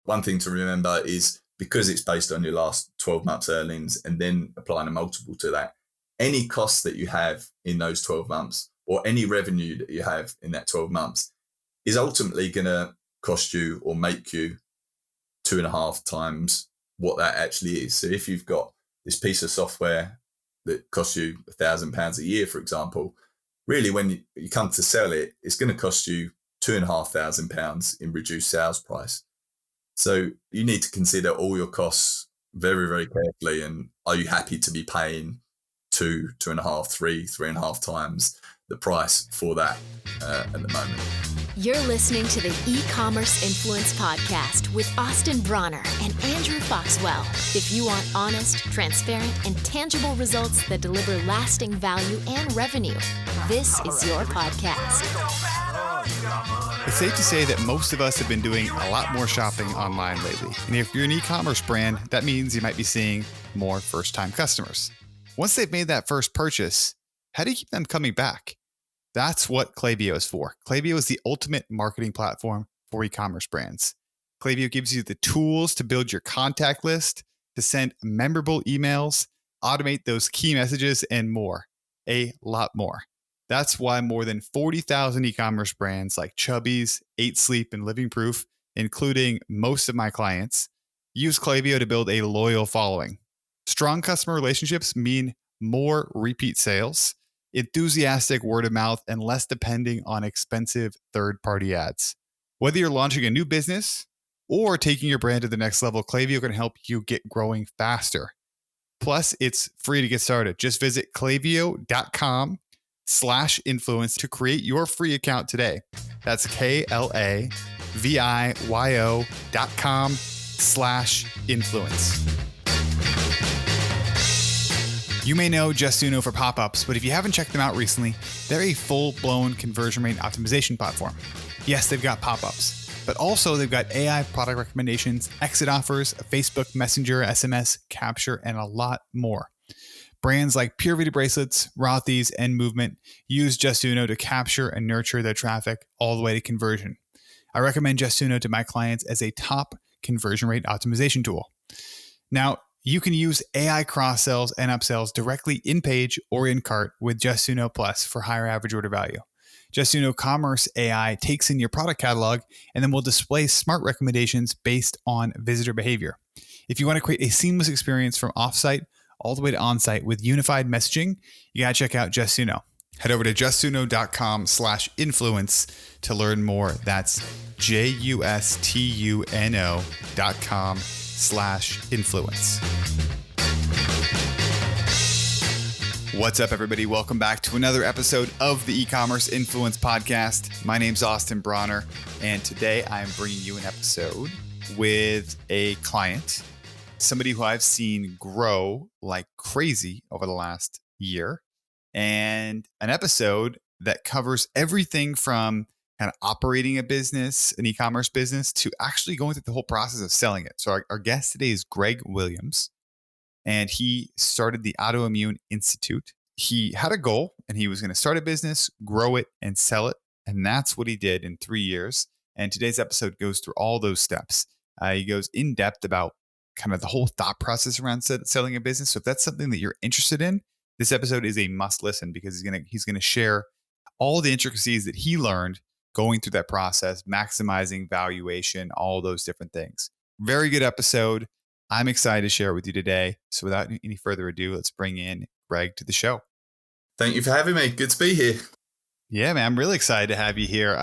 One thing to remember is because it's based on your last 12 months earnings and then applying a multiple to that, any costs that you have in those 12 months or any revenue that you have in that 12 months is ultimately going to cost you or make you 2.5 times what that actually is. So if you've got this piece of software that costs you £1,000 a year, for example, really when you come to sell it, it's going to cost you £2,500 in reduced sales price. So you need to consider all your costs very, very carefully. And are you happy to be paying 2.5, 3.5 times the price for that at the moment? You're listening to the Ecommerce Influence podcast with Austin Bronner and Andrew Foxwell. If you want honest, transparent, and tangible results that deliver lasting value and revenue, this is your podcast. It's safe to say that most of us have been doing a lot more shopping online lately. And if you're an e-commerce brand, that means you might be seeing more first-time customers. Once they've made that first purchase, how do you keep them coming back? That's what Klaviyo is for. Klaviyo is the ultimate marketing platform for e-commerce brands. Klaviyo gives you the tools to build your contact list, to send memorable emails, automate those key messages, and more. A lot more. That's why more than 40,000 e-commerce brands like Chubbies, 8 Sleep, and Living Proof, including most of my clients, use Klaviyo to build a loyal following. Strong customer relationships mean more repeat sales, enthusiastic word of mouth, and less depending on expensive third-party ads. Whether you're launching a new business or taking your brand to the next level, Klaviyo can help you get growing faster. Plus, it's free to get started. Just visit klaviyo.com/influence to create your free account today. That's klaviyo.com/influence. You may know Justuno for pop-ups, but if you haven't checked them out recently, they're a full-blown conversion rate optimization platform. Yes, they've got pop-ups, but also they've got AI product recommendations, exit offers, Facebook Messenger, SMS, capture, and a lot more. Brands like Pure Vita Bracelets, Rothy's, and Movement use Justuno to capture and nurture their traffic all the way to conversion. I recommend Justuno to my clients as a top conversion rate optimization tool. Now, you can use AI cross-sells and upsells directly in-page or in-cart with Justuno Plus for higher average order value. Justuno Commerce AI takes in your product catalog and then will display smart recommendations based on visitor behavior. If you want to create a seamless experience from offsite all the way to onsite with unified messaging, you got to check out Justuno. Head over to justuno.com/influence to learn more. That's justuno.com/influence. What's up, everybody? Welcome back to another episode of the E-Commerce Influence podcast. My name's Austin Bronner, and today I'm bringing you an episode with a client, somebody who I've seen grow like crazy over the last year, and an episode that covers everything from kind of operating a business, an e-commerce business, to actually going through the whole process of selling it. So our guest today is Greg Williams, and he started the Autoimmune Institute. He had a goal, and he was going to start a business, grow it, and sell it. And that's what he did in 3 years. And today's episode goes through all those steps. He goes in depth about kind of the whole thought process around selling a business. So if that's something that you're interested in, this episode is a must listen, because he's going to share all the intricacies that he learned going through that process, maximizing valuation, all those different things. Very good episode. I'm excited to share it with you today. So without any further ado, let's bring in Greg to the show. Thank you for having me. Good to be here. Yeah, man, I'm really excited to have you here.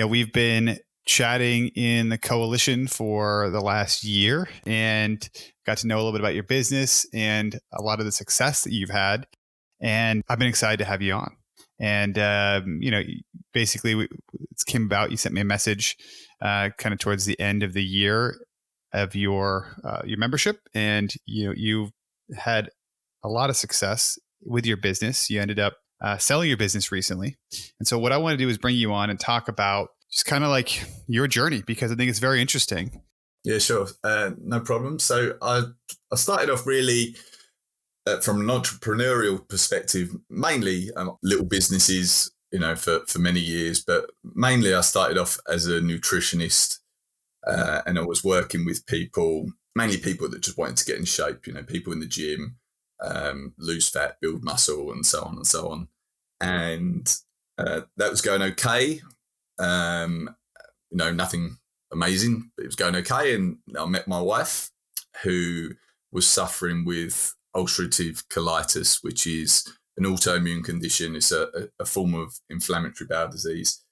We've been chatting in the coalition for the last year and got to know a little bit about your business and a lot of the success that you've had. And I've been excited to have you on. And, basically it came about, you sent me a message kind of towards the end of the year of your membership. And, you've had a lot of success with your business. You ended up selling your business recently. And so what I want to do is bring you on and talk about just kind of like your journey, because I think it's very interesting. Yeah, sure. No problem. So I started off really from an entrepreneurial perspective, mainly little businesses, for many years. But mainly I started off as a nutritionist And I was working with people, mainly people that just wanted to get in shape, people in the gym, lose fat, build muscle, and so on and so on. And that was going okay. Nothing amazing, but it was going okay. And I met my wife, who was suffering with ulcerative colitis, which is an autoimmune condition. It's a form of inflammatory bowel disease.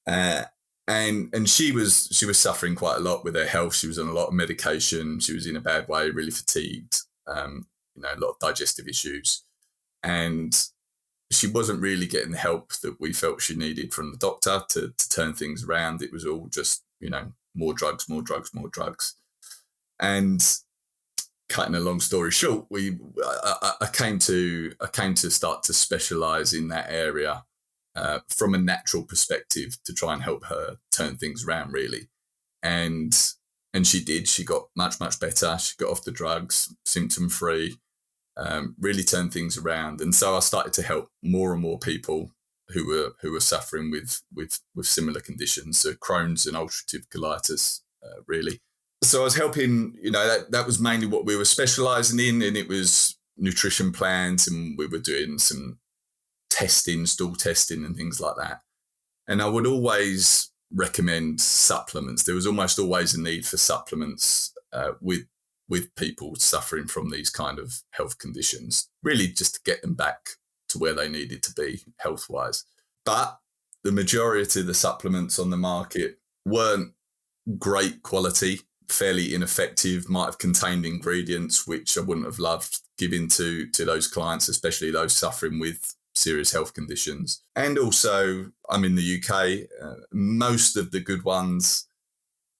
And she was suffering quite a lot with her health. She was on a lot of medication. She was in a bad way, really fatigued, a lot of digestive issues. And she wasn't really getting the help that we felt she needed from the doctor to turn things around. It was all just, more drugs. And cutting a long story short, I came to start to specialize in that area from a natural perspective to try and help her turn things around, really. And she did. She got much, much better. She got off the drugs, symptom-free, really turned things around. And so I started to help more and more people who were suffering with similar conditions, so Crohn's and ulcerative colitis, really. So I was helping, that was mainly what we were specializing in, and it was nutrition plans, and we were doing some testing, stool testing and things like that. And I would always recommend supplements. There was almost always a need for supplements with people suffering from these kind of health conditions, really just to get them back to where they needed to be health-wise. But the majority of the supplements on the market weren't great quality, fairly ineffective, might have contained ingredients which I wouldn't have loved giving to those clients, especially those suffering with serious health conditions. And also, I'm in the UK, most of the good ones,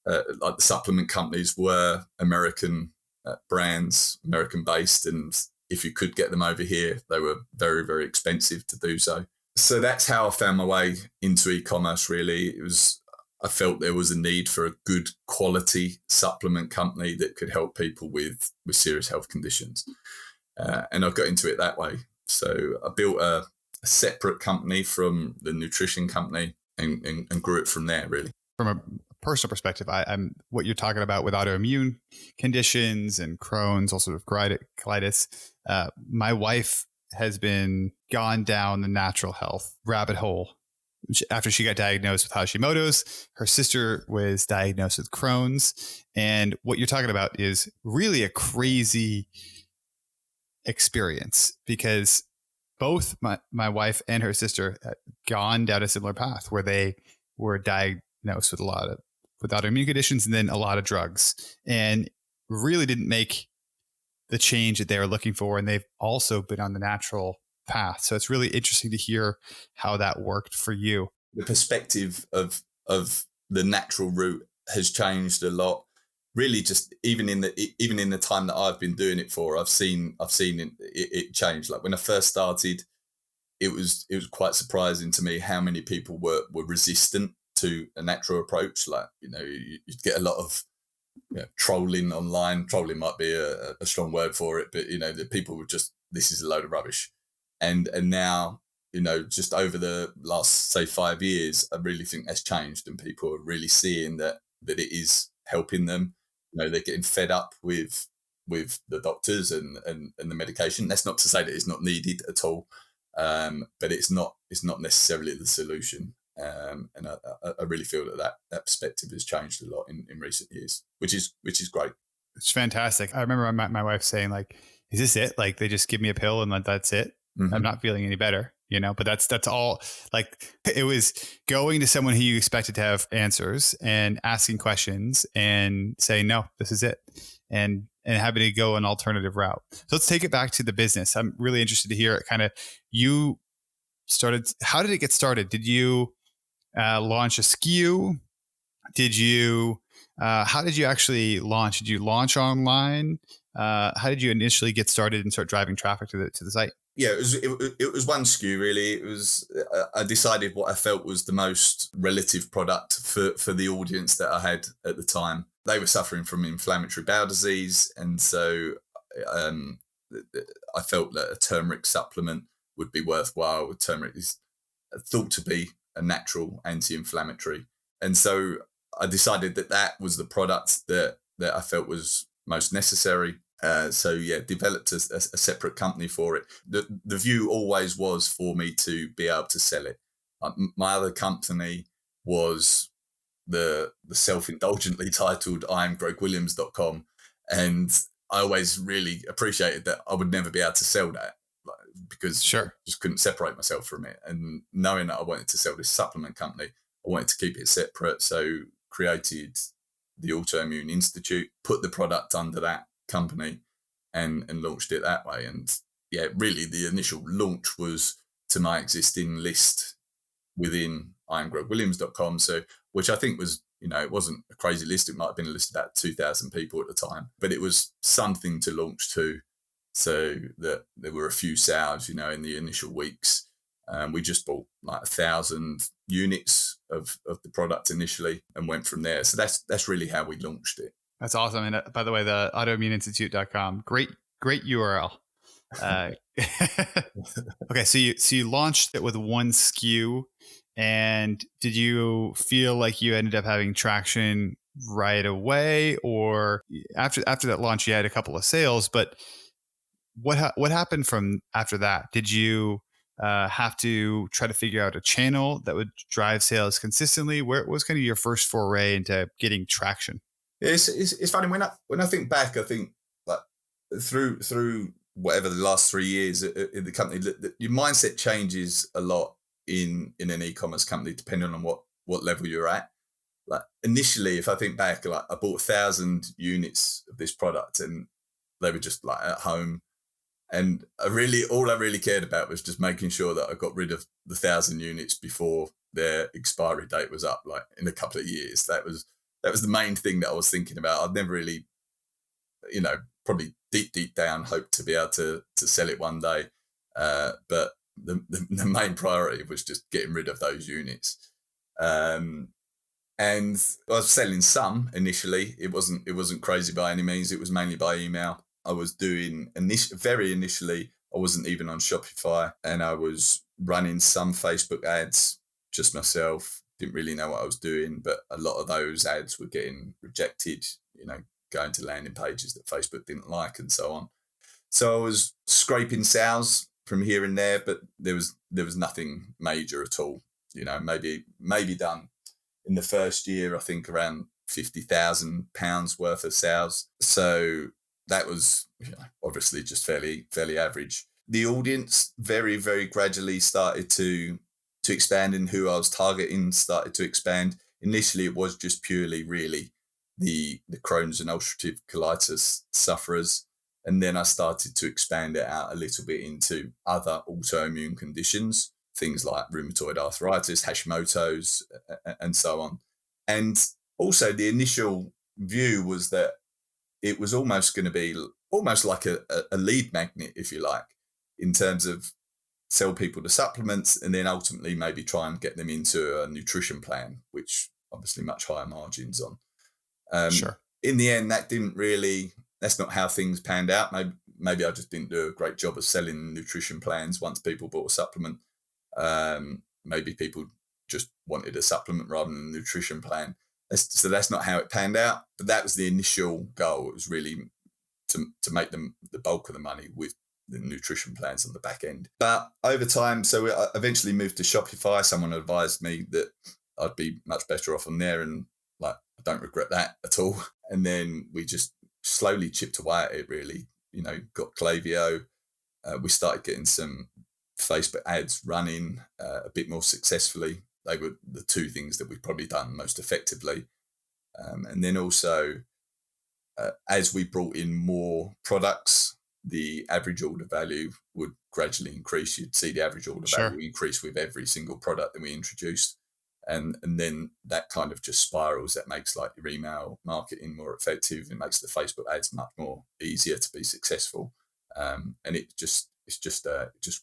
like the supplement companies, were American brands, American-based, and if you could get them over here, they were very, very expensive to do so. So that's how I found my way into e-commerce, really. I felt there was a need for a good quality supplement company that could help people with serious health conditions. And I got into it that way. So I built a separate company from the nutrition company and grew it from there, really. From a personal perspective, I'm what you're talking about with autoimmune conditions and Crohn's, also with colitis. My wife has been gone down the natural health rabbit hole after she got diagnosed with Hashimoto's. Her sister was diagnosed with Crohn's. And what you're talking about is really a crazy experience, because both my wife and her sister had gone down a similar path where they were diagnosed with with autoimmune conditions and then a lot of drugs, and really didn't make the change that they were looking for. And they've also been on the natural path. So it's really interesting to hear how that worked for you. The perspective of the natural route has changed a lot. Really, just even in the time that I've been doing it for, I've seen it change. Like when I first started, it was quite surprising to me how many people were resistant to a natural approach. Like, you'd get a lot of trolling online. Trolling might be a strong word for it, but the people were just, this is a load of rubbish. And now, just over the last, say, 5 years, I really think that's changed, and people are really seeing that it is helping them. They're getting fed up with the doctors and the medication. That's not to say that it's not needed at all, but it's not necessarily the solution. And I really feel that perspective has changed a lot in recent years, which is great. It's fantastic. I remember my wife saying, like, "Is this it? Like, they just give me a pill and that's it? Mm-hmm. I'm not feeling any better." But that's all. Like, it was going to someone who you expected to have answers and asking questions and saying, "No, this is it," and having to go an alternative route. So let's take it back to the business. I'm really interested to hear kind of you started. How did it get started? Did you launch a SKU? How did you actually launch? Did you launch online? How did you initially get started and start driving traffic to the site? Yeah, it was one SKU, really. It was, I decided what I felt was the most relative product for the audience that I had at the time. They were suffering from inflammatory bowel disease, and so I felt that a turmeric supplement would be worthwhile. Turmeric is thought to be a natural anti-inflammatory, and so I decided that was the product that I felt was most necessary. So yeah, developed a separate company for it. The view always was for me to be able to sell it. My other company was the self-indulgently titled IamGregWilliams.com, and I always really appreciated that I would never be able to sell that, because I just couldn't separate myself from it. And knowing that I wanted to sell this supplement company, I wanted to keep it separate. So created the Autoimmune Institute, put the product under that company and launched it that way. And yeah, really the initial launch was to my existing list within IamGregWilliams.com. So, which I think was, it wasn't a crazy list. It might have been a list of about 2,000 people at the time, but it was something to launch to, so that there were a few sales, in the initial weeks. We just bought like 1,000 units of the product initially and went from there. So that's really how we launched it. That's awesome. And by the way, the autoimmuneinstitute.com, great URL. Okay, so you launched it with one SKU, and did you feel like you ended up having traction right away, or after that launch you had a couple of sales? But what happened from after that? Did you have to try to figure out a channel that would drive sales consistently? Where was kind of your first foray into getting traction? It's funny when I think back. I think like through whatever the last 3 years in the company, your mindset changes a lot in an e-commerce company depending on what level you're at. Like initially, if I think back, like I bought 1,000 units of this product and they were just like at home, and all I really cared about was just making sure that I got rid of the 1,000 units before their expiry date was up, like in a couple of years. That was the main thing that I was thinking about. I'd never really, probably deep down hoped to be able to sell it one day. But the main priority was just getting rid of those units. And I was selling some initially. It wasn't crazy by any means. It was mainly by email. I was doing very initially, I wasn't even on Shopify, and I was running some Facebook ads just myself. Didn't really know what I was doing, but a lot of those ads were getting rejected, going to landing pages that Facebook didn't like and so on. So I was scraping sales from here and there, but there was nothing major at all. Maybe done in the first year, I think around £50,000 worth of sales. So that was obviously just fairly average. The audience very, very gradually started to expand, and who I was targeting started to expand. Initially, it was just purely really the Crohn's and ulcerative colitis sufferers. And then I started to expand it out a little bit into other autoimmune conditions, things like rheumatoid arthritis, Hashimoto's, and so on. And also the initial view was that it was almost going to be almost like a lead magnet, if you like, in terms of sell people the supplements and then ultimately maybe try and get them into a nutrition plan, which obviously much higher margins on. Sure. In the end, that's not how things panned out. Maybe I just didn't do a great job of selling nutrition plans once people bought a supplement. Maybe people just wanted a supplement rather than a nutrition plan. So that's not how it panned out. But that was the initial goal. It was really to make them the bulk of the money with the nutrition plans on the back end. But over time, so I eventually moved to Shopify. Someone advised me that I'd be much better off on there, and I don't regret that at all. And then we just slowly chipped away at it, really. Got Klaviyo. We started getting some Facebook ads running a bit more successfully. They were the two things that we've probably done most effectively. And then also, as we brought in more products, the average order value would gradually increase. You'd see the average order value increase with every single product that we introduced. And then that kind of just spirals. That makes your email marketing more effective. It makes the Facebook ads much more easier to be successful. And it just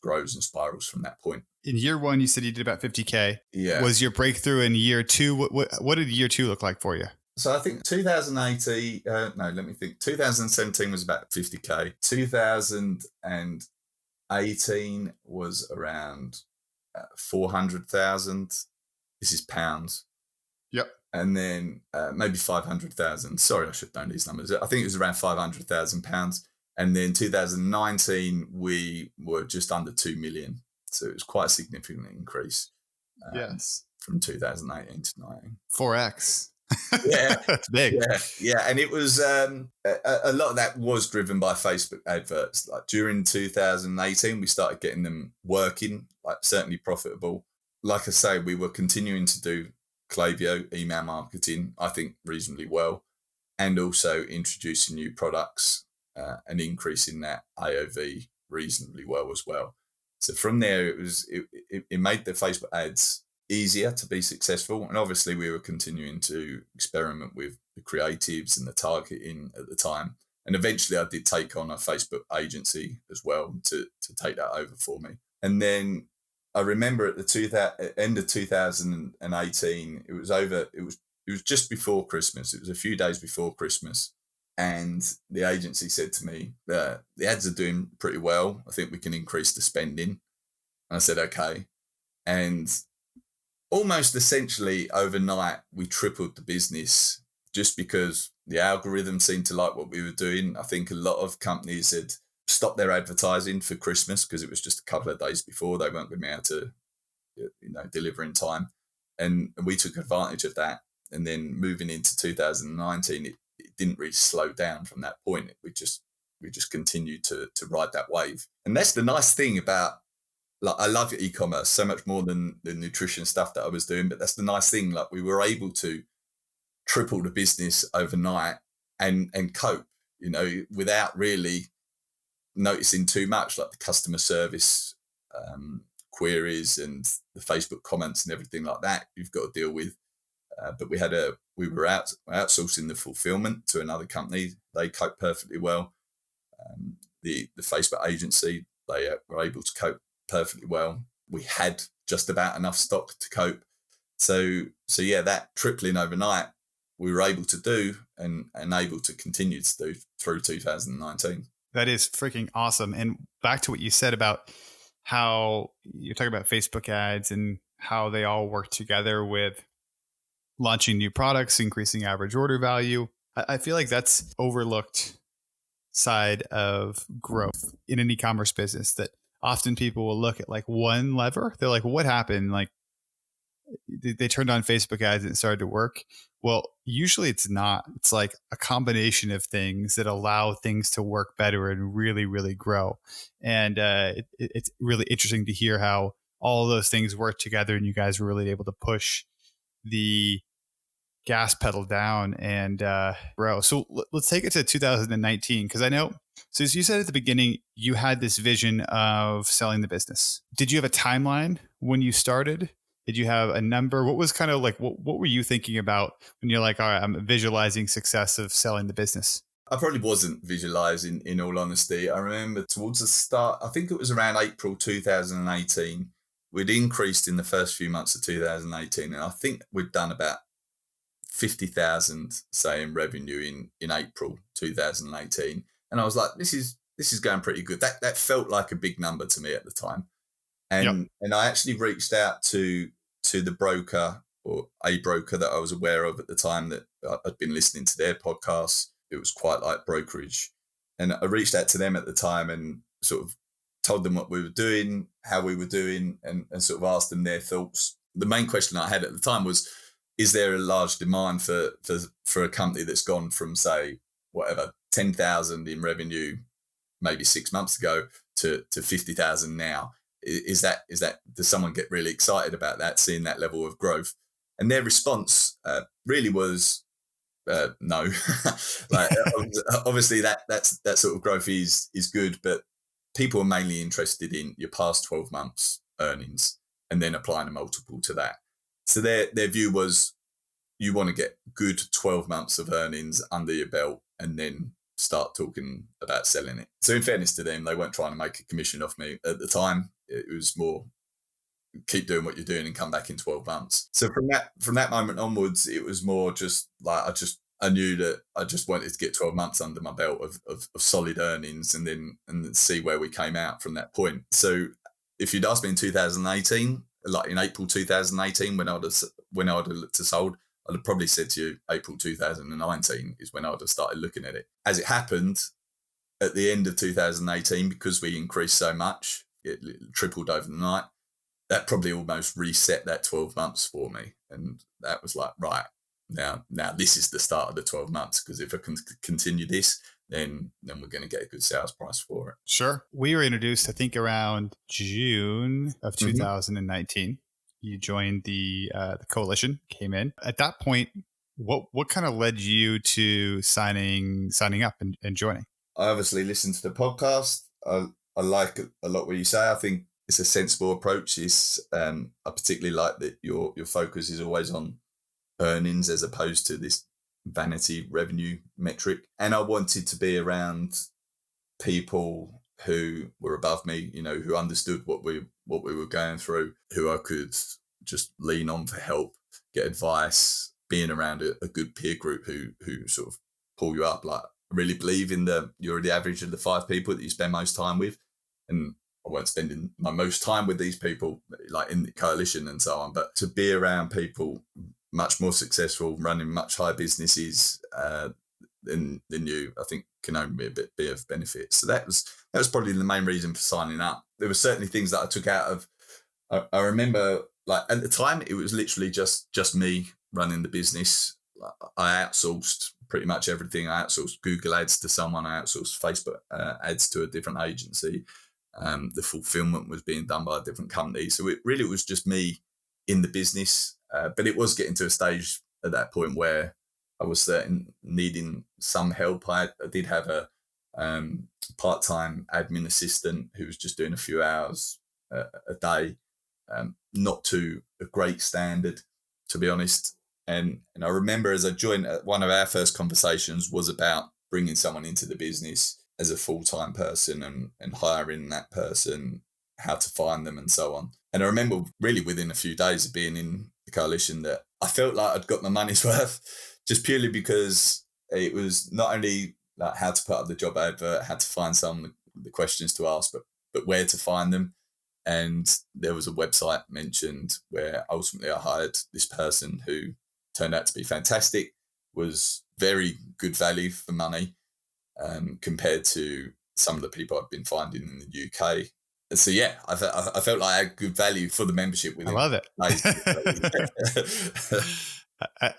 grows and spirals from that point. In year one, you said you did about 50K. Yeah. Was your breakthrough in year two? What did year two look like for you? So I think 2017 was about 50K. 2018 was around 400,000. This is pounds. Yep. and then maybe 500,000. Sorry, I should know these numbers. I think it was around £500,000. And then 2019, we were just under 2 million. So it was quite a significant increase Yes. from 2018 to 19. 4x. Yeah. That's big. Yeah. And it was a lot of that was driven by Facebook adverts. Like during 2018, we started getting them working, like certainly profitable. Like I say, we were continuing to do Klaviyo email marketing, I think reasonably well, and also introducing new products and increasing that AOV reasonably well as well. So from there, it made the Facebook ads easier to be successful. And obviously we were continuing to experiment with the creatives and the targeting at the time. And eventually I did take on a Facebook agency as well to take that over for me. And then I remember at the end of 2018, it was just before Christmas. It was a few days before Christmas. And the agency said to me, the ads are doing pretty well. I think we can increase the spending. And I said, okay. And almost essentially overnight, we tripled the business just because the algorithm seemed to like what we were doing. I think a lot of companies had stopped their advertising for Christmas because it was just a couple of days before. They weren't going to be able to deliver in time. And we took advantage of that. And then moving into 2019, it didn't really slow down from that point. We just continued to ride that wave. And that's the nice thing about, like, I love e-commerce so much more than the nutrition stuff that I was doing. But that's the nice thing. Like, we were able to triple the business overnight and cope, without really noticing too much, like the customer service queries and the Facebook comments and everything like that you've got to deal with. But we were outsourcing the fulfillment to another company. They coped perfectly well. The Facebook agency, they were able to cope perfectly well. We had just about enough stock to cope. So yeah, that tripling overnight we were able to do and able to continue to do through 2019. That is freaking awesome. And back to what you said about how you're talking about Facebook ads and how they all work together with launching new products, increasing average order value. I feel like that's overlooked side of growth in an e-commerce business, that often people will look at like one lever. They're like, well, what happened? Like they turned on Facebook ads and it started to work. Well, usually it's not. It's like a combination of things that allow things to work better and really, really grow. And it's really interesting to hear how all those things work together and you guys were really able to push the gas pedal down and grow. So let's take it to 2019, because I know, so as you said at the beginning, you had this vision of selling the business. Did you have a timeline when you started? Did you have a number? What was kind of like, what were you thinking about when you're like, all right, I'm visualizing success of selling the business? I probably wasn't visualizing, in all honesty. I remember towards the start, I think it was around April 2018, we'd increased in the first few months of 2018. And I think we'd done about 50,000, say, in revenue in April 2018. And I was like, this is going pretty good. That felt like a big number to me at the time. And I actually reached out to the broker, or a broker that I was aware of at the time, that I'd been listening to their podcasts. It was quite like brokerage. And I reached out to them at the time and sort of told them what we were doing, how we were doing, and sort of asked them their thoughts. The main question I had at the time was, is there a large demand for a company that's gone from, say, 10,000 in revenue maybe 6 months ago to 50,000 now? Is that does someone get really excited about that, seeing that level of growth? And their response really was no. Like, obviously that sort of growth is good, but people are mainly interested in your past 12 months earnings and then applying a multiple to that. So their view was, you want to get good 12 months of earnings under your belt and then start talking about selling it. So in fairness to them, they weren't trying to make a commission off me at the time. It was more, keep doing what you're doing and come back in 12 months. So from that moment onwards, it was more just like, I knew that I just wanted to get 12 months under my belt of solid earnings and then see where we came out from that point. So if you'd asked me in 2018, like in April 2018, when I would have looked to sold, I'd have probably said to you April 2019 is when I would have started looking at it. As it happened, at the end of 2018, because we increased so much, it tripled over the night, that probably almost reset that 12 months for me. And that was like, right, now this is the start of the 12 months, because if I can continue this, then we're going to get a good sales price for it. Sure. We were introduced, I think, around June of 2019. You joined the coalition, came in. At that point, what kind of led you to signing up and joining? I obviously listened to the podcast. I like a lot what you say. I think it's a sensible approach. I particularly like that your focus is always on earnings as opposed to this vanity revenue metric. And I wanted to be around people who were above me, who understood what we were going through, who I could just lean on for help, get advice, being around a good peer group who sort of pull you up. Like, I really believe in you're the average of the 5 people that you spend most time with. And I weren't spending my most time with these people, like in the coalition and so on, but to be around people much more successful, running much higher businesses than you, I think can only be of benefit. So that was probably the main reason for signing up. There were certainly things that I took out of. I remember, like, at the time, it was literally just me running the business. I outsourced pretty much everything. I outsourced Google ads to someone. I outsourced Facebook ads to a different agency. The fulfillment was being done by a different company. So it really was just me in the business. But it was getting to a stage at that point where I was needing some help. I did have a part-time admin assistant who was just doing a few hours a day, not to a great standard, to be honest. And I remember as I joined, one of our first conversations was about bringing someone into the business as a full-time person and hiring that person, how to find them and so on. And I remember really within a few days of being in the coalition that I felt like I'd got my money's worth, just purely because it was not only like how to put up the job advert, how to find some of the questions to ask, but where to find them. And there was a website mentioned where ultimately I hired this person who turned out to be fantastic, was very good value for money compared to some of the people I've been finding in the UK. And so, yeah, I felt like I had good value for the membership. I love it.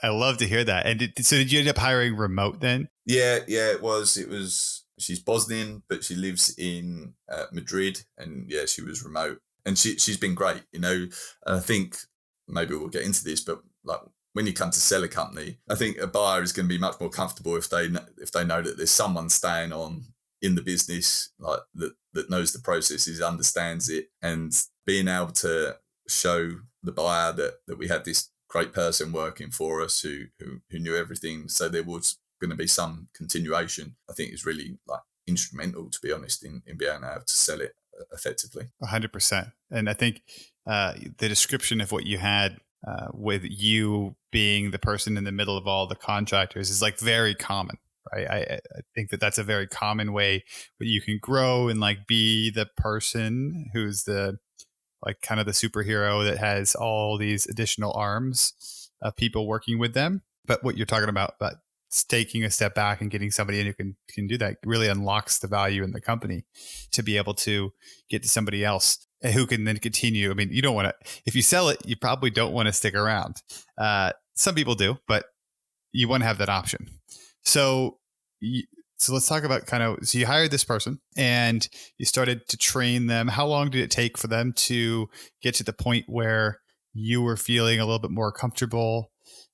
I love to hear that. And did you end up hiring remote then? Yeah, it was. She's Bosnian, but she lives in Madrid, and yeah, she was remote, and she's been great. And I think maybe we'll get into this, but like when you come to sell a company, I think a buyer is going to be much more comfortable if they know that there's someone staying on in the business, like that knows the processes, understands it, and being able to show the buyer that we had this great person working for us who knew everything, so there was going to be some continuation, I think is really like instrumental, to be honest, in being able to sell it effectively. 100%. And I think the description of what you had with you being the person in the middle of all the contractors is like very common, right? I think that's a very common way where you can grow and like be the person who's the like kind of the superhero that has all these additional arms of people working with them. But what you're talking about taking a step back and getting somebody in who can do that really unlocks the value in the company to be able to get to somebody else who can then continue. I mean, you don't want to, if you sell it, you probably don't want to stick around. Some people do, but you want to have that option. So let's talk about so you hired this person and you started to train them. How long did it take for them to get to the point where you were feeling a little bit more comfortable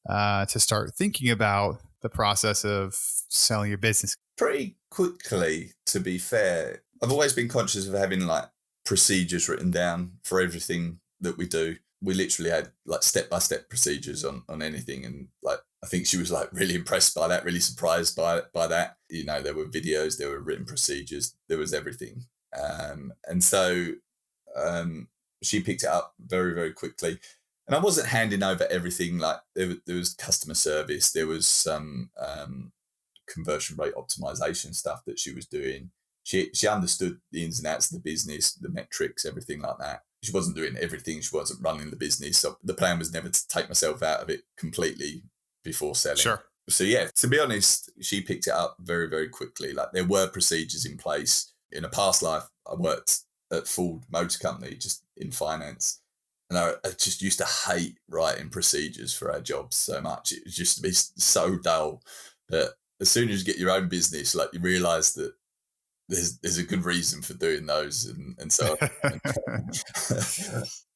to start thinking about the process of selling your business? Pretty quickly, to be fair. I've always been conscious of having like procedures written down for everything that we do. We literally had like step-by-step procedures on anything. And like, I think she was like really impressed by that, really surprised by that. There were videos, there were written procedures, there was everything. And so she picked it up very, very quickly. And I wasn't handing over everything. Like there was customer service, there was some conversion rate optimization stuff that she was doing. She understood the ins and outs of the business, the metrics, everything like that. She wasn't doing everything. She wasn't running the business. So the plan was never to take myself out of it completely. before selling. Sure. So yeah, to be honest, she picked it up very, very quickly. Like there were procedures in place. In a past life, I worked at Ford Motor Company just in finance. And I just used to hate writing procedures for our jobs so much. It used to be so dull. But as soon as you get your own business, like you realise that there's a good reason for doing those and so on.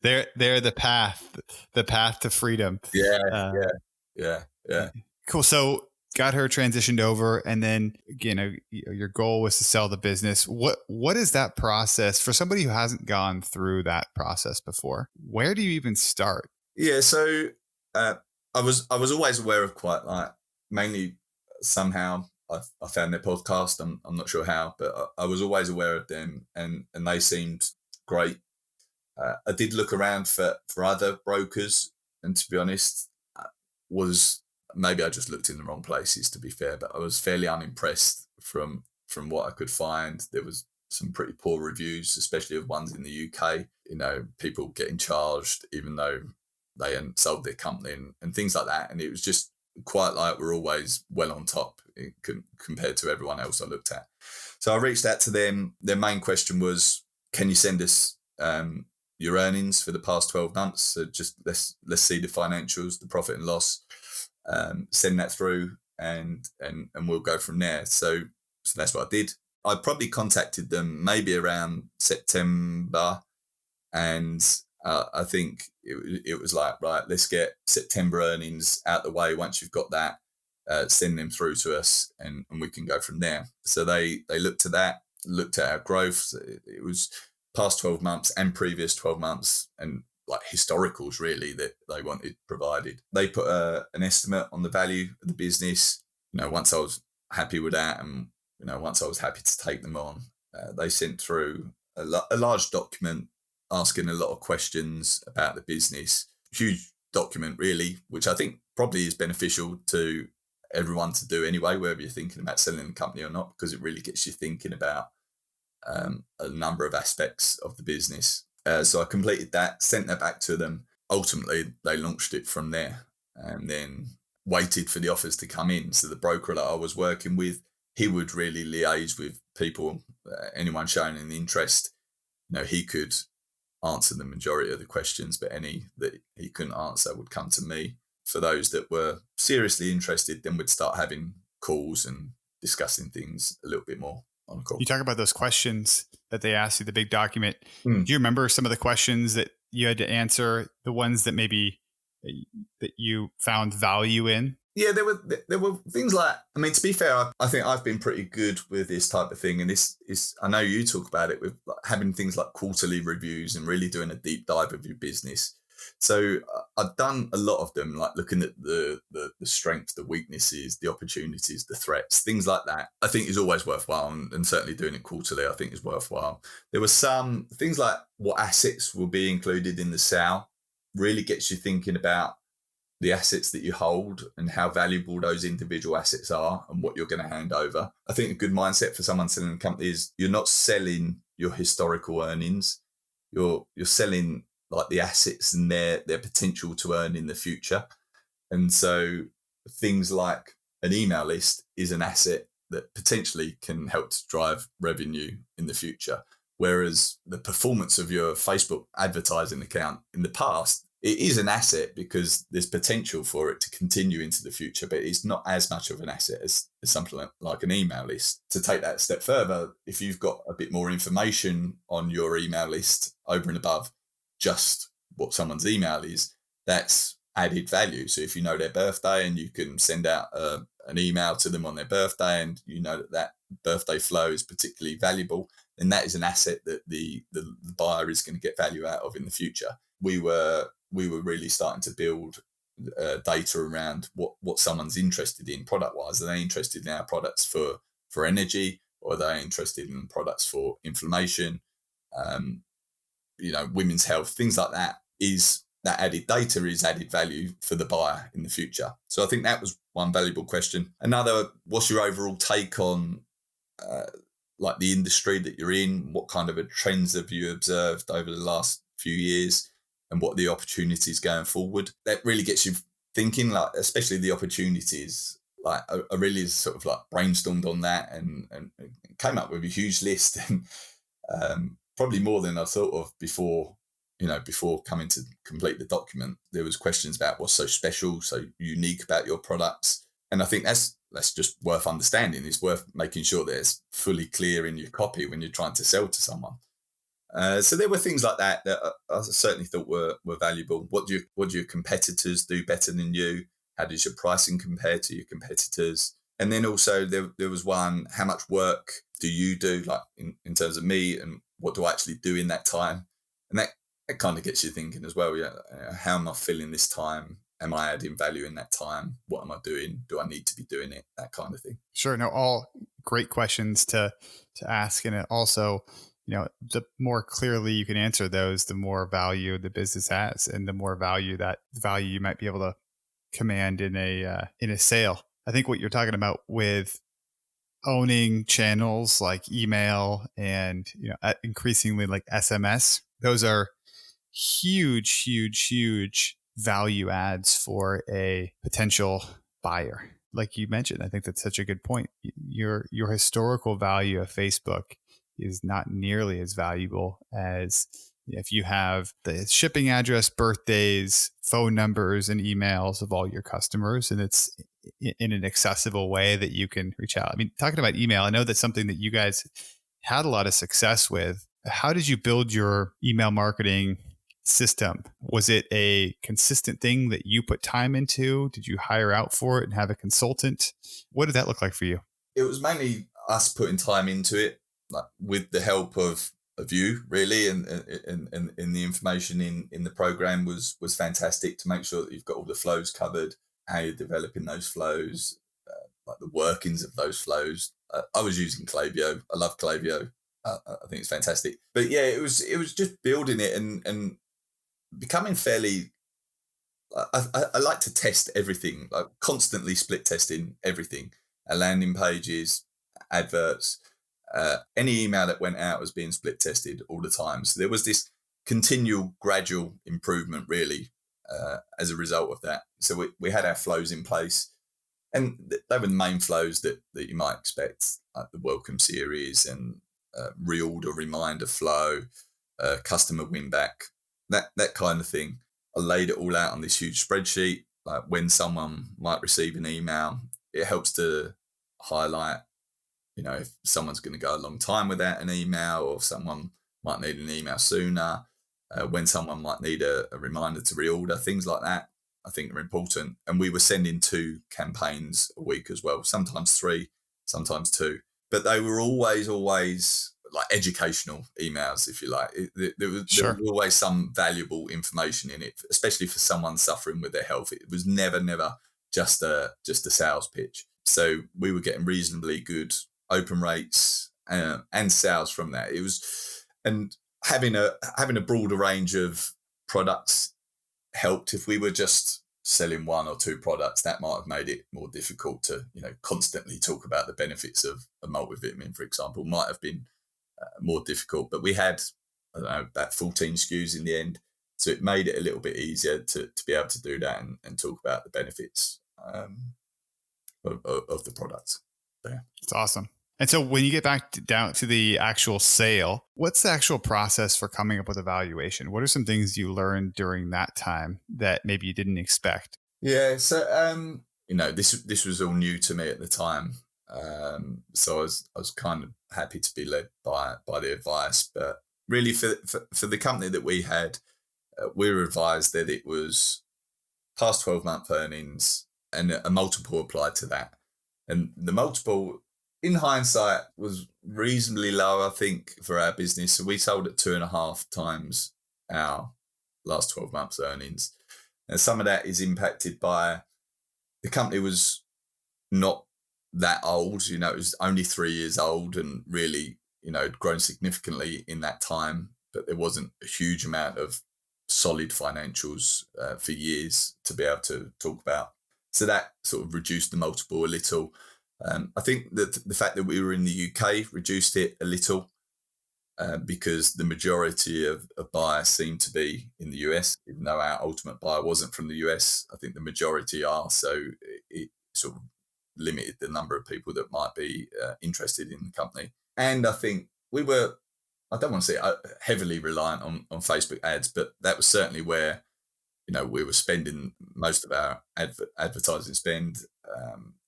They're the path to freedom. Yeah. Cool. So got her transitioned over, and then your goal was to sell the business. What is that process for somebody who hasn't gone through that process before? Where do you even start? Yeah. So I was always aware of Quite Light, mainly somehow. I found their podcast. I'm not sure how, but I was always aware of them, and they seemed great. I did look around for other brokers, and to be honest, maybe I just looked in the wrong places, to be fair, but I was fairly unimpressed from what I could find. There was some pretty poor reviews, especially of ones in the UK. People getting charged even though they hadn't sold their company and things like that. And it was just Quite like we're always well on top compared to everyone else I looked at. So I reached out to them. Their main question was, can you send us your earnings for the past 12 months? So just let's see the financials, the profit and loss, send that through and we'll go from there. So that's what I did. I probably contacted them maybe around September, and I think it was like, right, let's get September earnings out the way. Once you've got that, send them through to us and we can go from there. So they looked at that, looked at our growth. It was past 12 months and previous 12 months and like historicals really that they wanted provided. They put an estimate on the value of the business. Once I was happy with that and, once I was happy to take them on, they sent through a large document asking a lot of questions about the business. Huge document, really, which I think probably is beneficial to everyone to do anyway, whether you're thinking about selling the company or not, because it really gets you thinking about a number of aspects of the business. So I completed that, sent that back to them. Ultimately, they launched it from there and then waited for the offers to come in. So the broker that I was working with, he would really liaise with people, anyone showing an interest. He could answer the majority of the questions, but any that he couldn't answer would come to me. For those that were seriously interested, then we'd start having calls and discussing things a little bit more on a call. You talk about those questions that they asked you, the big document. Do you remember some of the questions that you had to answer, the ones that maybe that you found value in? Yeah, there were things like, to be fair, I think I've been pretty good with this type of thing. And this is, I know you talk about it with like having things like quarterly reviews and really doing a deep dive of your business. So I've done a lot of them, like looking at the strengths, the weaknesses, the opportunities, the threats, things like that. I think is always worthwhile, and certainly doing it quarterly, I think is worthwhile. There were some things like what assets will be included in the sale, really gets you thinking about the assets that you hold and how valuable those individual assets are and what you're going to hand over. I think a good mindset for someone selling a company is you're not selling your historical earnings. You're selling like the assets and their potential to earn in the future. And so things like an email list is an asset that potentially can help to drive revenue in the future. Whereas the performance of your Facebook advertising account in the past, it is an asset because there's potential for it to continue into the future, but it's not as much of an asset as something like an email list. To take that a step further, if you've got a bit more information on your email list over and above just what someone's email is, that's added value. So if you know their birthday and you can send out an email to them on their birthday and you know that birthday flow is particularly valuable, then that is an asset that the buyer is going to get value out of in the future. We were really starting to build data around what someone's interested in product-wise. Are they interested in our products for energy, or are they interested in products for inflammation, women's health, things like that? Is that added data is added value for the buyer in the future? So I think that was one valuable question. Another, what's your overall take on like the industry that you're in? What kind of trends have you observed over the last few years? And what are the opportunities going forward? That really gets you thinking, like, especially the opportunities, like I really sort of like brainstormed on that and came up with a huge list and probably more than I thought of before, before coming to complete the document. There was questions about what's so special, so unique about your products. And I think that's just worth understanding. It's worth making sure that it's fully clear in your copy when you're trying to sell to someone. So there were things like that I certainly thought were valuable. What do your competitors do better than you? How does your pricing compare to your competitors? And then also there was one, how much work do you do, like in terms of me, and what do I actually do in that time? And that kind of gets you thinking as well. Yeah, how am I filling this time? Am I adding value in that time? What am I doing? Do I need to be doing it? That kind of thing. Sure. No, all great questions to ask. And it also, the more clearly you can answer those, the more value the business has, and the more value you might be able to command in a sale. I think what you're talking about with owning channels like email and increasingly like SMS, those are huge value adds for a potential buyer. Like you mentioned, I think that's such a good point. Your historical value of Facebook is not nearly as valuable as if you have the shipping address, birthdays, phone numbers, and emails of all your customers, and it's in an accessible way that you can reach out. I mean, talking about email, I know that's something that you guys had a lot of success with. How did you build your email marketing system? Was it a consistent thing that you put time into? Did you hire out for it and have a consultant? What did that look like for you? It was mainly us putting time into it, like with the help of you, really, and the information in the program was fantastic to make sure that you've got all the flows covered, how you're developing those flows, like the workings of those flows. I was using Klaviyo. I love Klaviyo. I think it's fantastic. But yeah, it was just building it and becoming fairly. I like to test everything, like constantly split testing everything. Landing pages, adverts. Any email that went out was being split tested all the time. So there was this continual gradual improvement, really, as a result of that. So we had our flows in place, and they were the main flows that you might expect, like the welcome series and reorder reminder flow, customer win back, that kind of thing. I laid it all out on this huge spreadsheet, like when someone might receive an email. It helps to highlight, if someone's going to go a long time without an email, or someone might need an email sooner, when someone might need a reminder to reorder, things like that, I think are important. And we were sending 2 campaigns a week as well, sometimes 3, sometimes 2. But they were always like educational emails, if you like. There was always some valuable information in it, especially for someone suffering with their health. It was never just a sales pitch. So we were getting reasonably good open rates and sales from that. It was, and having a broader range of products helped. If we were just selling 1 or 2 products, that might have made it more difficult to constantly talk about the benefits of a multivitamin, for example. Might have been more difficult, but we had about 14 SKUs in the end, so it made it a little bit easier to be able to do that and talk about the benefits of the products. Yeah. It's awesome. And so when you get back down to the actual sale, what's the actual process for coming up with a valuation? What are some things you learned during that time that maybe you didn't expect? Yeah. So, this was all new to me at the time. So I was kind of happy to be led by the advice, but really for the company that we had, we were advised that it was past 12-month earnings and a multiple applied to that. And the multiple, in hindsight, was reasonably low, I think, for our business. So we sold at 2.5 times our last 12 months earnings. And some of that is impacted by the company was not that old. It was only 3 years old and really, had grown significantly in that time, but there wasn't a huge amount of solid financials for years to be able to talk about. So that sort of reduced the multiple a little. I think that the fact that we were in the UK reduced it a little. because the majority of buyers seem to be in the US, even though our ultimate buyer wasn't from the US. I think the majority are, so it sort of limited the number of people that might be interested in the company. And I think we were, I don't want to say heavily reliant on Facebook ads, but that was certainly where, we were spending most of our advertising spend.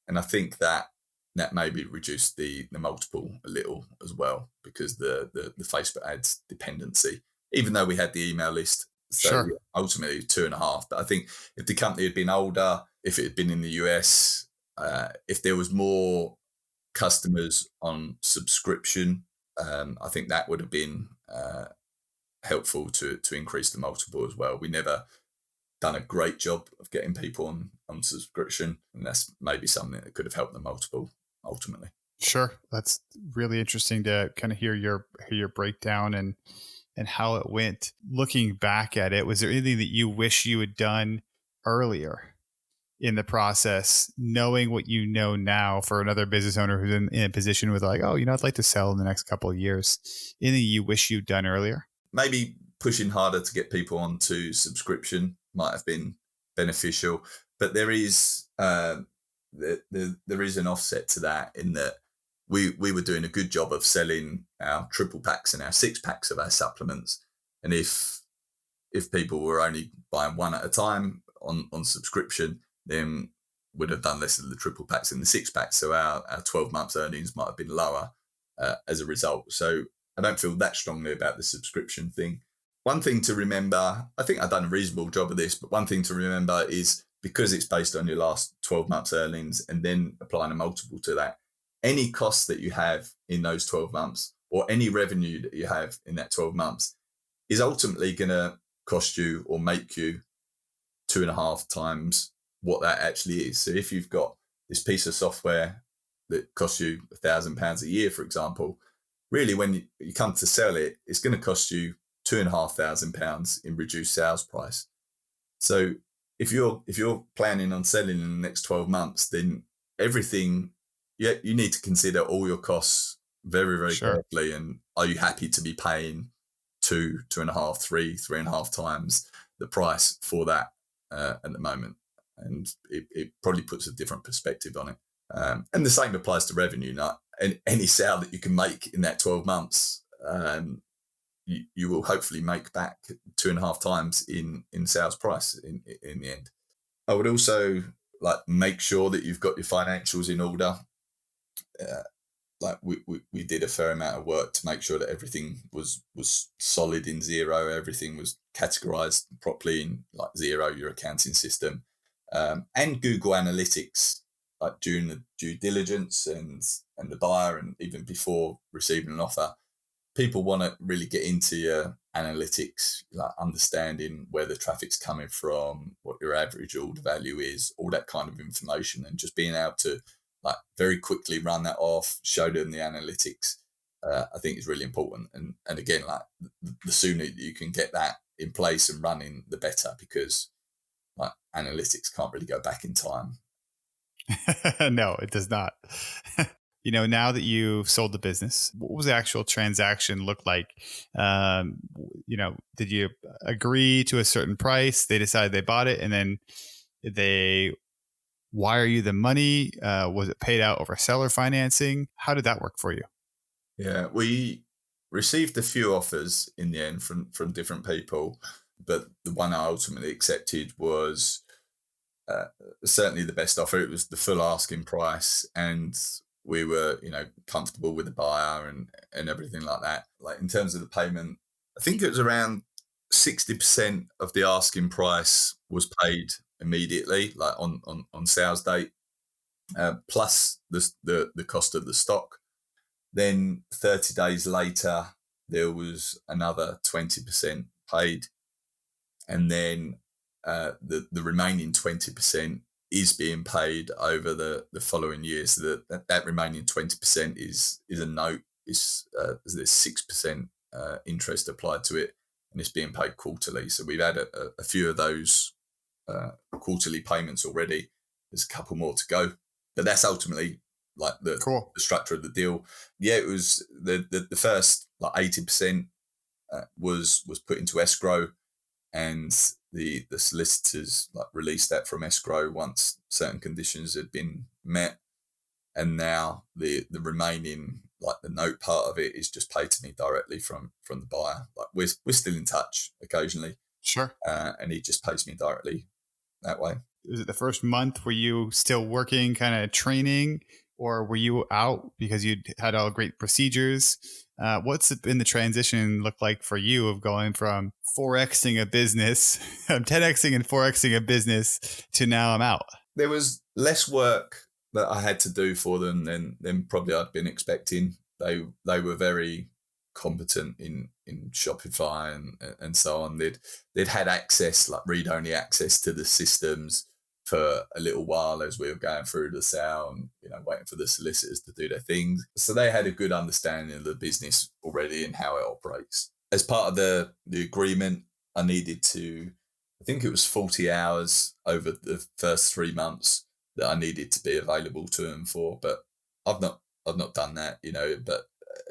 And I think that maybe reduced the multiple a little as well, because the Facebook ads dependency, even though we had the email list. So Sure. ultimately 2.5. But I think if the company had been older, if it had been in the US, if there was more customers on subscription, I think that would have been helpful to increase the multiple as well. We never done a great job of getting people on subscription, and that's maybe something that could have helped the multiple ultimately. Sure. That's really interesting to kind of hear your breakdown and how it went. Looking back at it, was there anything that you wish you had done earlier in the process, knowing what you know now, for another business owner who's in a position with like, I'd like to sell in the next couple of years? Anything you wish you'd done earlier? Maybe pushing harder to get people onto subscription might have been beneficial, but there is there is an offset to that, in that we were doing a good job of selling our triple packs and our 6-packs of our supplements, and if people were only buying one at a time on subscription, then would have done less of the triple packs and the 6-packs, so our 12 months earnings might have been lower as a result. So I don't feel that strongly about the subscription thing. One thing to remember, I think I've done a reasonable job of this, but one thing to remember is, because it's based on your last 12 months earnings and then applying a multiple to that, any costs that you have in those 12 months or any revenue that you have in that 12 months is ultimately going to cost you or make you 2.5 times what that actually is. So if you've got this piece of software that costs you £1,000 a year, for example, really when you come to sell it, it's going to cost you £2,500 in reduced sales price. So if you're planning on selling in the next 12 months, then everything, you need to consider all your costs very, very carefully. And are you happy to be paying 2.5, 3.5 times the price for that at the moment? And it probably puts a different perspective on it. And the same applies to revenue. Not any sale that you can make in that 12 months, you will hopefully make back 2.5 times in sales price in the end. I would also make sure that you've got your financials in order. We did a fair amount of work to make sure that everything was solid in Xero. Everything was categorized properly in Xero, your accounting system, and Google Analytics, during the due diligence and the buyer, and even before receiving an offer. People want to really get into your analytics, understanding where the traffic's coming from, what your average order value is, all that kind of information, and just being able to very quickly run that off, show them the analytics, I think is really important. And again, the sooner you can get that in place and running, the better, because analytics can't really go back in time. No, it does not. Now that you've sold the business, what was the actual transaction look like? Did you agree to a certain price? They decided they bought it, and then did they wire you the money? Was it paid out over seller financing? How did that work for you? Yeah, we received a few offers in the end from different people, but the one I ultimately accepted was certainly the best offer. It was the full asking price, and we were, comfortable with the buyer and everything like that. In terms of the payment, I think it was around 60% of the asking price was paid immediately, on sales date, plus the cost of the stock. Then 30 days later, there was another 20% paid, and then the remaining 20% is being paid over the following years. So that remaining 20% is a note. There's 6% interest applied to it, and it's being paid quarterly. So we've had a few of those quarterly payments already. There's a couple more to go, but that's ultimately the structure of the deal. Yeah, it was the first like 80% was put into escrow, and the solicitors like released that from escrow once certain conditions had been met. And now the remaining, like the note part of it, is just paid to me directly from the buyer. Like we're still in touch occasionally. Sure. And he just pays me directly that way. Was it the first month? Were you still working, kind of training, or were you out because you had all great procedures? What's been the transition look like for you of going from 4xing a business, 10xing and 4xing a business to now I'm out? There was less work that I had to do for them than probably I'd been expecting. They were very competent in Shopify and so on. They'd had access, like read-only access to the systems for a little while as we were going through the sale and, waiting for the solicitors to do their things. So they had a good understanding of the business already and how it operates. As part of the agreement, I needed to, I think it was 40 hours over the first 3 months that I needed to be available to them for, but I've not done that, but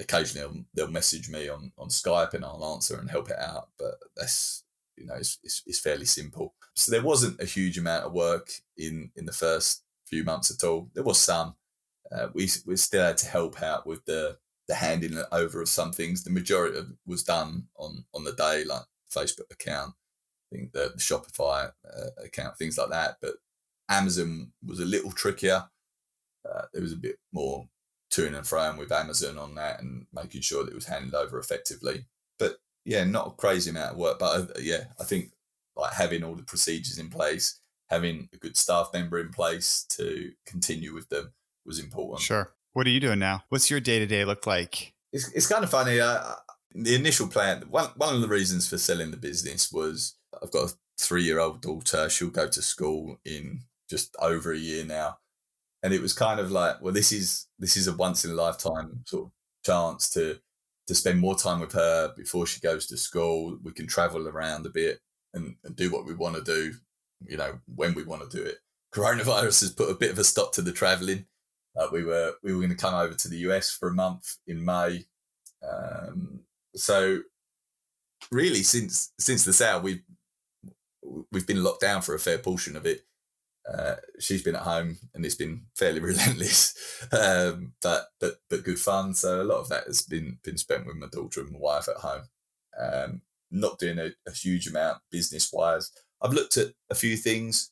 occasionally they'll message me on Skype and I'll answer and help it out. But that's, it's fairly simple. So there wasn't a huge amount of work in the first few months at all. There was some. We still had to help out with the handing over of some things. The majority of it was done on the day, like Facebook account, I think the Shopify account, things like that. But Amazon was a little trickier. There was a bit more to and fro with Amazon on that and making sure that it was handed over effectively. But yeah, not a crazy amount of work. But I think like having all the procedures in place, having a good staff member in place to continue with them was important. Sure. What are you doing now? What's your day-to-day look like? It's kind of funny. The initial plan, one of the reasons for selling the business was I've got a 3-year-old daughter. She'll go to school in just over a year now. And it was kind of like, well, this is a once in a lifetime sort of chance to spend more time with her before she goes to school. We can travel around a bit and do what we want to do, when we want to do it. Coronavirus has put a bit of a stop to the traveling. We were going to come over to the US for a month in May. So really since the sale, we've been locked down for a fair portion of it. She's been at home and it's been fairly relentless, but good fun. So a lot of that has been spent with my daughter and my wife at home. Not doing a huge amount business wise. I've looked at a few things.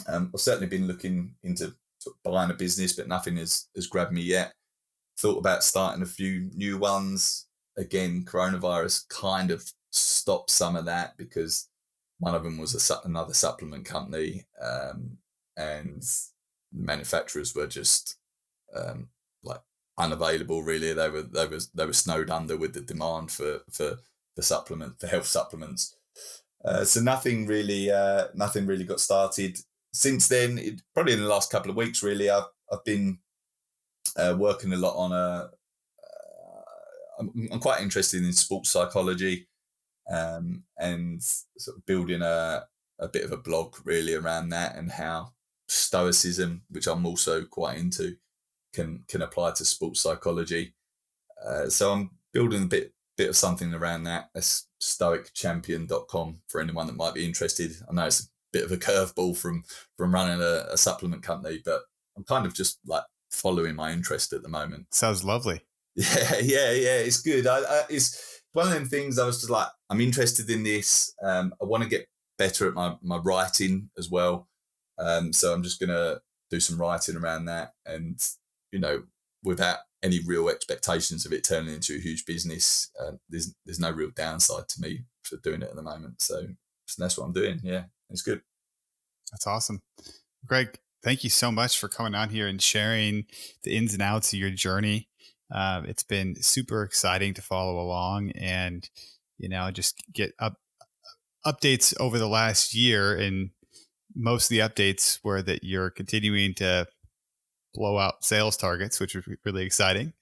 I've certainly been looking into sort of buying a business, but nothing has grabbed me yet. Thought about starting a few new ones. Again, coronavirus kind of stopped some of that because one of them was another supplement company, and the manufacturers were just like unavailable. Really, they were snowed under with the demand for health supplements. So nothing really got started. Since then, probably in the last couple of weeks, really, I've been working a lot on I'm quite interested in sports psychology. And sort of building a bit of a blog really around that and how stoicism, which I'm also quite into, can apply to sports psychology. So I'm building a bit of something around that. That's stoicchampion.com for anyone that might be interested. I know it's a bit of a curveball from running a supplement company, but I'm kind of just like following my interest at the moment. Sounds lovely. Yeah, it's good. It's one of them things I was just like, I'm interested in this. I want to get better at my writing as well. So I'm just going to do some writing around that and, without any real expectations of it turning into a huge business. There's no real downside to me for doing it at the moment. So that's what I'm doing. Yeah, it's good. That's awesome. Greg, thank you so much for coming on here and sharing the ins and outs of your journey. It's been super exciting to follow along and, just get updates over the last year. And most of the updates were that you're continuing to blow out sales targets, which is really exciting.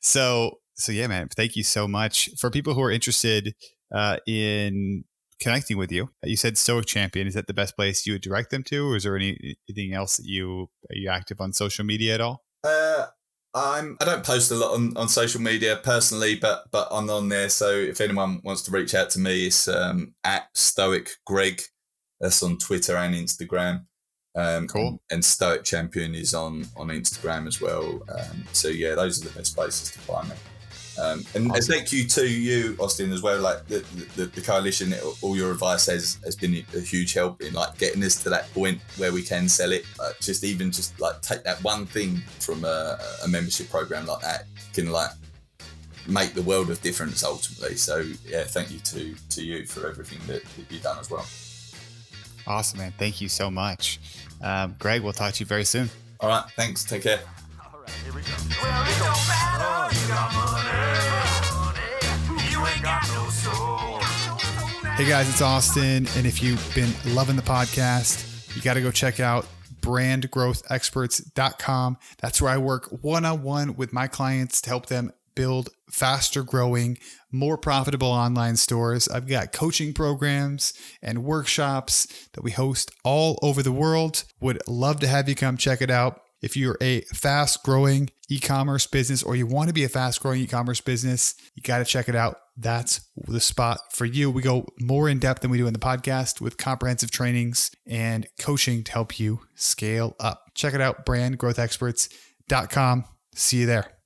So yeah, man, thank you so much. For people who are interested in connecting with you, you said Stoic Champion. Is that the best place you would direct them to, or is there anything else that are you active on social media at all? I don't post a lot on social media personally, but I'm on there. So if anyone wants to reach out to me, it's at Stoic Greg. That's on Twitter and Instagram. Cool. And Stoic Champion is on Instagram as well. So yeah, those are the best places to find me. And awesome. Thank you to you, Austin, as well. Like the coalition, all your advice has been a huge help in like getting us to that point where we can sell it. Just like take that one thing from a membership program like that can like make the world of difference ultimately. So yeah, thank you to you for everything that you've done as well. Awesome, man. Thank you so much. Greg, we'll talk to you very soon. All right. Thanks. Take care. All right, here we go. Well, it don't matter. You got money. You ain't got no soul. Hey guys, it's Austin. And if you've been loving the podcast, you got to go check out brandgrowthexperts.com. That's where I work one-on-one with my clients to help them build faster growing, more profitable online stores. I've got coaching programs and workshops that we host all over the world. Would love to have you come check it out. If you're a fast growing e-commerce business or you want to be a fast growing e-commerce business, you got to check it out. That's the spot for you. We go more in depth than we do in the podcast with comprehensive trainings and coaching to help you scale up. Check it out, brandgrowthexperts.com. See you there.